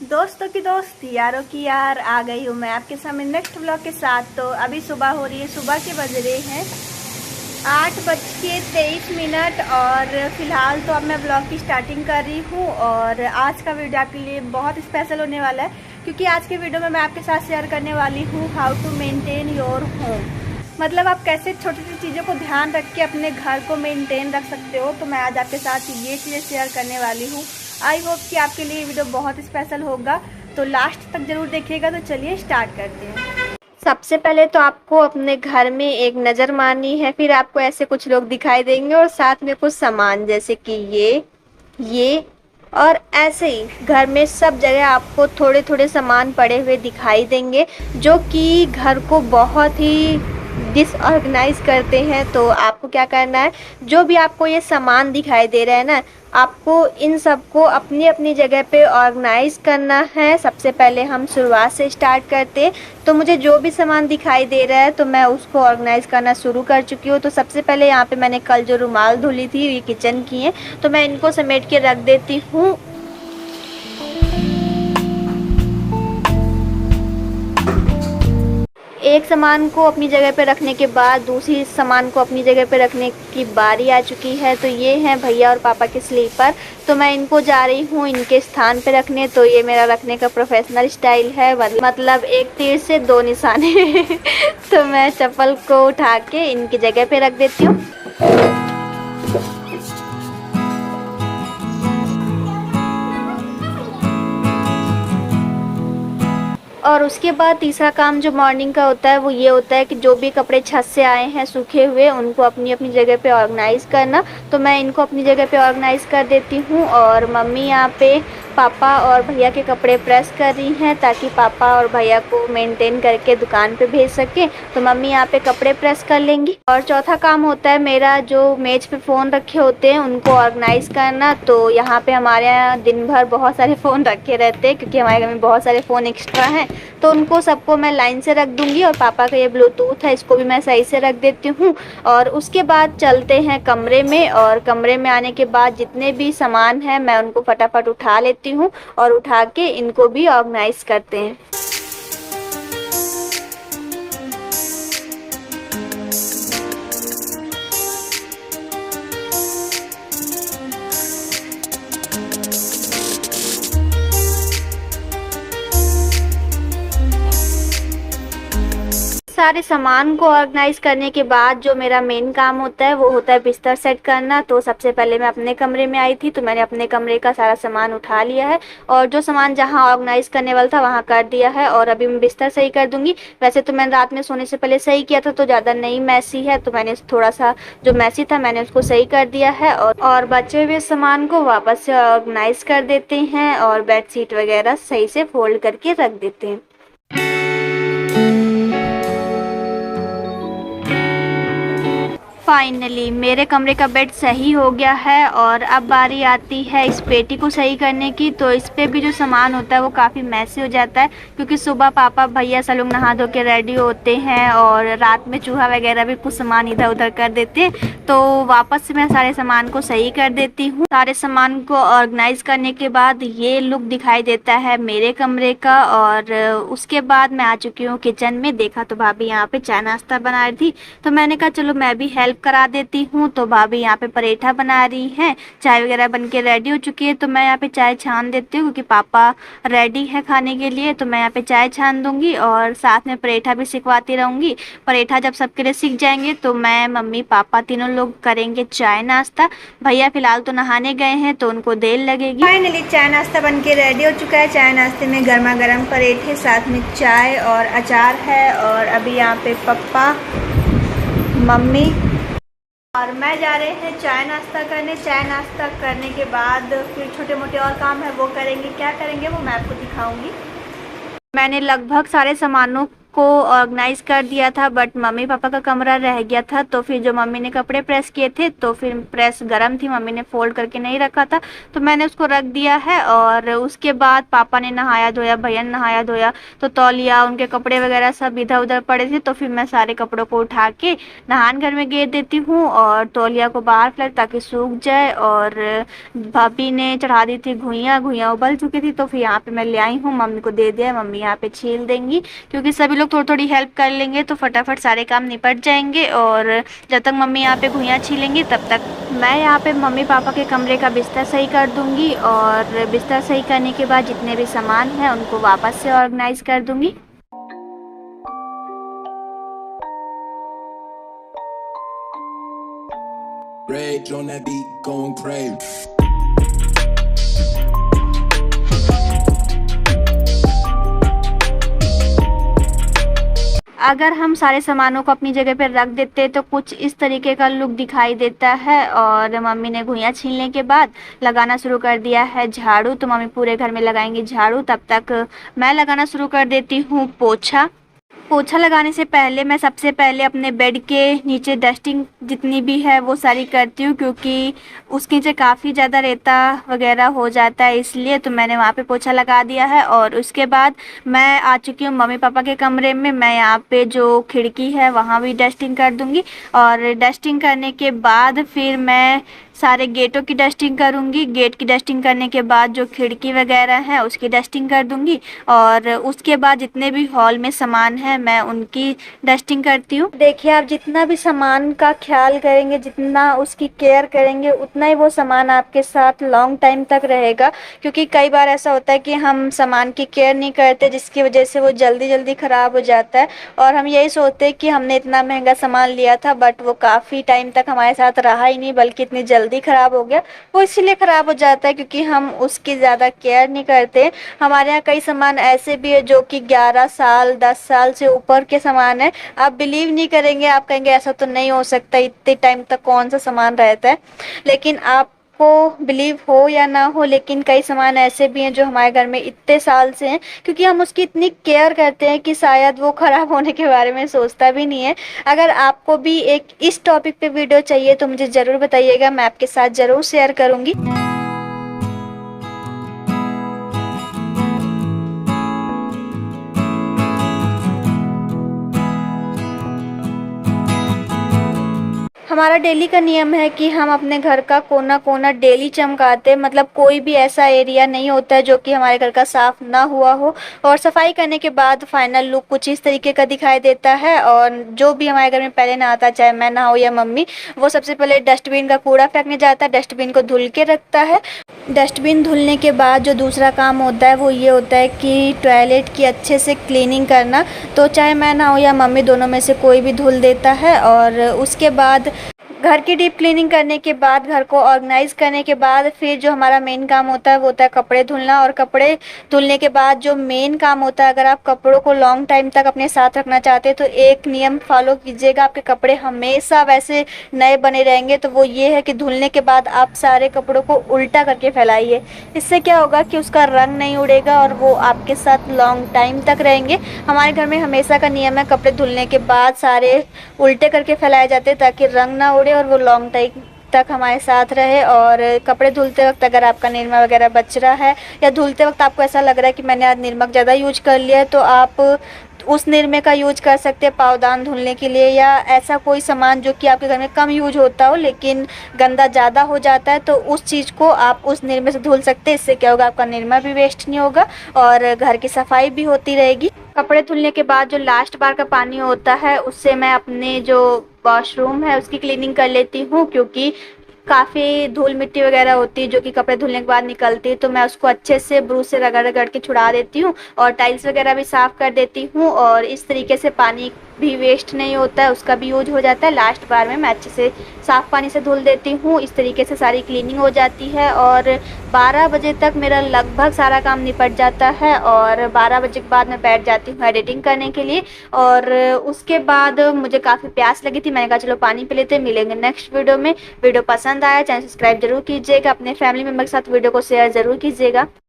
दोस्तों की दोस्त, यारों की यार, आ गई हूँ मैं आपके सामने नेक्स्ट ब्लॉग के साथ। तो अभी सुबह हो रही है, सुबह के बज रहे हैं 8:23 और फिलहाल तो अब मैं ब्लॉग की स्टार्टिंग कर रही हूँ। और आज का वीडियो आपके लिए बहुत स्पेशल होने वाला है, क्योंकि आज के वीडियो में मैं आपके साथ शेयर करने वाली हूँ how to maintain your home. मतलब आप कैसे छोटी छोटी चीज़ों को ध्यान रख के अपने घर को मेंटेन रख सकते हो। तो मैं आज आपके साथ ये चीज़ें शेयर करने वाली हूँ। आई होप कि आपके लिए वीडियो बहुत स्पेशल होगा, तो लास्ट तक जरूर देखिएगा। तो चलिए स्टार्ट करते हैं। सबसे पहले तो आपको अपने घर में एक नज़र मारनी है, फिर आपको ऐसे कुछ लोग दिखाई देंगे और साथ में कुछ सामान, जैसे कि ये और ऐसे ही घर में सब जगह आपको थोड़े थोड़े सामान पड़े हुए दिखाई देंगे, जो कि घर को बहुत ही डिसऑर्गेनाइज करते हैं। तो आपको क्या करना है, जो भी आपको ये सामान दिखाई दे रहा है ना, आपको इन सबको अपनी अपनी जगह पे ऑर्गेनाइज करना है। सबसे पहले हम शुरुआत से स्टार्ट करते हैं। तो मुझे जो भी सामान दिखाई दे रहा है तो मैं उसको ऑर्गेनाइज करना शुरू कर चुकी हूँ। तो सबसे पहले यहाँ पे मैंने कल जो रुमाल धुली थी, ये किचन की है, तो मैं इनको समेट के रख देती हूँ। एक सामान को अपनी जगह पे रखने के बाद दूसरी सामान को अपनी जगह पे रखने की बारी आ चुकी है। तो ये हैं भैया और पापा के स्लीपर, तो मैं इनको जा रही हूँ इनके स्थान पे रखने। तो ये मेरा रखने का प्रोफेशनल स्टाइल है, मतलब एक तीर से दो निशाने। तो मैं चप्पल को उठा के इनकी जगह पे रख देती हूँ। और उसके बाद तीसरा काम जो मॉर्निंग का होता है वो ये होता है कि जो भी कपड़े छत से आए हैं सूखे हुए, उनको अपनी अपनी जगह पे ऑर्गेनाइज़ करना। तो मैं इनको अपनी जगह पे ऑर्गेनाइज़ कर देती हूँ। और मम्मी यहाँ पे पापा और भैया के कपड़े प्रेस कर रही हैं, ताकि पापा और भैया को मेंटेन करके दुकान पे भेज सके। तो मम्मी यहाँ पे कपड़े प्रेस कर लेंगी। और चौथा काम होता है मेरा, जो मेज पे फ़ोन रखे होते हैं उनको ऑर्गेनाइज़ करना। तो यहाँ पे हमारे यहाँ दिन भर बहुत सारे फ़ोन रखे रहते हैं, क्योंकि हमारे घर में बहुत सारे फ़ोन एक्स्ट्रा हैं। तो उनको सबको मैं लाइन से रख दूंगी। और पापा का ये ब्लूटूथ है, इसको भी मैं सही से रख देती हूँ। और उसके बाद चलते हैं कमरे में। और कमरे में आने के बाद जितने भी सामान हैं मैं उनको फटाफट उठा लेती हूँ और उठा के इनको भी ऑर्गेनाइज करते हैं। सारे सामान को ऑर्गेनाइज करने के बाद जो मेरा मेन काम होता है वो होता है बिस्तर सेट करना। तो सबसे पहले मैं अपने कमरे में आई थी, तो मैंने अपने कमरे का सारा सामान उठा लिया है और जो सामान जहां ऑर्गेनाइज करने वाला था वहां कर दिया है। और अभी मैं बिस्तर सही कर दूंगी। वैसे तो मैंने रात में सोने से पहले सही किया था, तो ज़्यादा नहीं मैसी है, तो मैंने थोड़ा सा जो मैसी था मैंने उसको सही कर दिया है। और बचे हुए सामान को वापस से ऑर्गेनाइज कर देते हैं और बेडशीट वगैरह सही से फोल्ड करके रख देते हैं। फाइनली मेरे कमरे का बेड सही हो गया है और अब बारी आती है इस पेटी को सही करने की। तो इस पे भी जो सामान होता है वो काफ़ी मैसी हो जाता है, क्योंकि सुबह पापा भैया सब लोग नहा धो के रेडी होते हैं और रात में चूहा वगैरह भी कुछ सामान इधर उधर कर देते हैं। तो वापस से मैं सारे सामान को सही कर देती हूँ। सारे सामान को ऑर्गेनाइज करने के बाद ये लुक दिखाई देता है मेरे कमरे का। और उसके बाद मैं आ चुकी हूँ किचन में। देखा तो भाभी यहाँ पे चाय नाश्ता बना रही थी, तो मैंने कहा चलो मैं भी हेल्प करा देती हूँ। तो भाभी यहाँ पे पराठा बना रही हैं, चाय वगैरह बन के रेडी हो चुकी है। तो मैं यहाँ पे चाय छान देती हूँ, क्योंकि पापा रेडी है खाने के लिए। तो मैं यहाँ पे चाय छान दूंगी और साथ में पराठा भी सिखवाती रहूँगी। पराठा जब सबके लिए सीख जाएंगे तो मैं, मम्मी, पापा तीनों लोग करेंगे चाय नाश्ता। भैया फिलहाल तो नहाने गए हैं तो उनको देर लगेगी। फाइनली चाय नाश्ता बन के रेडी हो चुका है। चाय नाश्ते में गर्मा गर्म पराठे, साथ में चाय और अचार है। और अभी यहाँ पे पापा, मम्मी और मैं जा रहे हैं चाय नाश्ता करने। चाय नाश्ता करने के बाद फिर छोटे मोटे और काम है वो करेंगे। क्या करेंगे वो मैं आपको दिखाऊंगी। मैंने लगभग सारे सामानों को ऑर्गेनाइज कर दिया था, बट मम्मी पापा का कमरा रह गया था। तो फिर जो मम्मी ने कपड़े प्रेस किए थे तो फिर प्रेस गर्म थी, मम्मी ने फोल्ड करके नहीं रखा था, तो मैंने उसको रख दिया है। और उसके बाद पापा ने नहाया धोया, भैया ने नहाया धोया, तो तौलिया उनके कपड़े वगैरह सब इधर उधर पड़े थे। तो फिर मैं सारे कपड़ों को उठा के नहान घर में गेर देती हूँ और तौलिया को बाहर फैला ताकि सूख जाए। और भाभी ने चढ़ा दी थी घुइयाँ, घुइयाँ उबल चुकी थी, तो फिर यहाँ पे मैं ले आई हूँ, मम्मी को दे दिया, मम्मी यहाँ पे छील देंगी, क्योंकि सभी लोग थोड़ी थोड़ी हेल्प कर लेंगे तो फटाफट सारे काम निपट जाएंगे। और जब तक मम्मी यहाँ पे घुइयाँ छीलेंगी तब तक मैं यहाँ पे मम्मी पापा के कमरे का बिस्तर सही कर दूंगी। और बिस्तर सही करने के बाद जितने भी सामान हैं उनको वापस से ऑर्गेनाइज कर दूंगी। Rage on that beat, going crazy. अगर हम सारे सामानों को अपनी जगह पर रख देते तो कुछ इस तरीके का लुक दिखाई देता है। और मम्मी ने घुइयाँ छीलने के बाद लगाना शुरू कर दिया है झाड़ू, तो मम्मी पूरे घर में लगाएंगी झाड़ू। तब तक मैं लगाना शुरू कर देती हूँ पोछा। पोछा लगाने से पहले मैं सबसे पहले अपने बेड के नीचे डस्टिंग जितनी भी है वो सारी करती हूँ, क्योंकि उसके नीचे काफ़ी ज़्यादा रेता वगैरह हो जाता है, इसलिए तो मैंने वहाँ पे पोछा लगा दिया है। और उसके बाद मैं आ चुकी हूँ मम्मी पापा के कमरे में। मैं यहाँ पे जो खिड़की है वहाँ भी डस्टिंग कर दूँगी, और डस्टिंग करने के बाद फिर मैं सारे गेटों की डस्टिंग करूँगी। गेट की डस्टिंग करने के बाद जो खिड़की वगैरह है उसकी डस्टिंग कर दूँगी। और उसके बाद जितने भी हॉल में सामान है मैं उनकी डस्टिंग करती हूँ। देखिए, आप जितना भी सामान का ख्याल करेंगे, जितना उसकी केयर करेंगे, उतना ही वो सामान आपके साथ लॉन्ग टाइम तक रहेगा। क्योंकि कई बार ऐसा होता है कि हम सामान की केयर नहीं करते, जिसकी वजह से वो जल्दी जल्दी ख़राब हो जाता है। और हम यही सोचते हैं कि हमने इतना महंगा सामान लिया था, बट वो काफ़ी टाइम तक हमारे साथ रहा ही नहीं, बल्कि इतनी जल्दी ख़राब हो गया। वो इसीलिए ख़राब हो जाता है क्योंकि हम उसकी ज़्यादा केयर नहीं करते। हमारे यहाँ कई सामान ऐसे भी है जो कि 11 साल 10 साल से ऊपर के सामान है। आप बिलीव नहीं करेंगे, आप कहेंगे ऐसा तो नहीं हो सकता, इतने टाइम तक कौन सा सामान रहता है। लेकिन आपको बिलीव हो या ना हो, लेकिन कई सामान ऐसे भी हैं जो हमारे घर में इतने साल से हैं, क्योंकि हम उसकी इतनी केयर करते हैं कि शायद वो ख़राब होने के बारे में सोचता भी नहीं है। अगर आपको भी एक इस टॉपिक पे वीडियो चाहिए तो मुझे ज़रूर बताइएगा, मैं आपके साथ ज़रूर शेयर करूँगी। हमारा डेली का नियम है कि हम अपने घर का कोना कोना डेली चमकाते, मतलब कोई भी ऐसा एरिया नहीं होता है जो कि हमारे घर का साफ़ ना हुआ हो। और सफाई करने के बाद फाइनल लुक कुछ इस तरीके का दिखाई देता है। और जो भी हमारे घर में पहले नहाता, चाहे मैं नहाऊँ या मम्मी, वो सबसे पहले डस्टबिन का कूड़ा फेंकने जाता है, डस्टबिन को धुल के रखता है। डस्टबिन धुलने के बाद जो दूसरा काम होता है वो ये होता है कि टॉयलेट की अच्छे से क्लीनिंग करना। तो चाहे मैं नहाऊँ या मम्मी, दोनों में से कोई भी धुल देता है। और उसके बाद घर की डीप क्लीनिंग करने के बाद, घर को ऑर्गेनाइज करने के बाद, फिर जो हमारा मेन काम होता है वो होता है कपड़े धुलना। और कपड़े धुलने के बाद जो मेन काम होता है, अगर आप कपड़ों को लॉन्ग टाइम तक अपने साथ रखना चाहते हैं तो एक नियम फॉलो कीजिएगा, आपके कपड़े हमेशा वैसे नए बने रहेंगे। तो वो ये है कि धुलने के बाद आप सारे कपड़ों को उल्टा करके फैलाइए। इससे क्या होगा कि उसका रंग नहीं उड़ेगा और वो आपके साथ लॉन्ग टाइम तक रहेंगे। हमारे घर में हमेशा का नियम है, कपड़े धुलने के बाद सारे उल्टे करके फैलाए जाते हैं ताकि रंग ना उड़े और वो लॉन्ग टाइम तक हमारे साथ रहे। और कपड़े धुलते वक्त अगर आपका निरमा वगैरह बच रहा है या धुलते वक्त आपको ऐसा लग रहा है कि मैंने आज नमक ज़्यादा यूज कर लिया है, तो आप उस निरमे का यूज कर सकते हैं पावदान धुलने के लिए। या ऐसा कोई सामान जो कि आपके घर में कम यूज होता हो लेकिन गंदा ज़्यादा हो जाता है, तो उस चीज़ को आप उस निरमे से धुल सकते हैं। इससे क्या होगा, आपका निरमा भी वेस्ट नहीं होगा और घर की सफाई भी होती रहेगी। कपड़े धुलने के बाद जो लास्ट बार का पानी होता है उससे मैं अपने जो वॉशरूम है उसकी क्लीनिंग कर लेती हूँ, क्योंकि काफ़ी धूल मिट्टी वगैरह होती है जो कि कपड़े धुलने के बाद निकलती है। तो मैं उसको अच्छे से ब्रश से रगड़ रगड़ के छुड़ा देती हूँ और टाइल्स वगैरह भी साफ़ कर देती हूँ। और इस तरीके से पानी भी वेस्ट नहीं होता है, उसका भी यूज हो जाता है। लास्ट बार में मैं अच्छे से साफ़ पानी से धुल देती हूँ। इस तरीके से सारी क्लीनिंग हो जाती है और 12 बजे तक मेरा लगभग सारा काम निपट जाता है। और 12 बजे के बाद मैं बैठ जाती हूँ एडिटिंग करने के लिए। और उसके बाद मुझे काफ़ी प्यास लगी थी, मैंने कहा चलो पानी पी लेते हैं। मिलेंगे नेक्स्ट वीडियो में। वीडियो पसंद आया चैनल सब्सक्राइब जरूर कीजिएगा, अपने फैमिली मेम्बर के साथ वीडियो को शेयर ज़रूर कीजिएगा।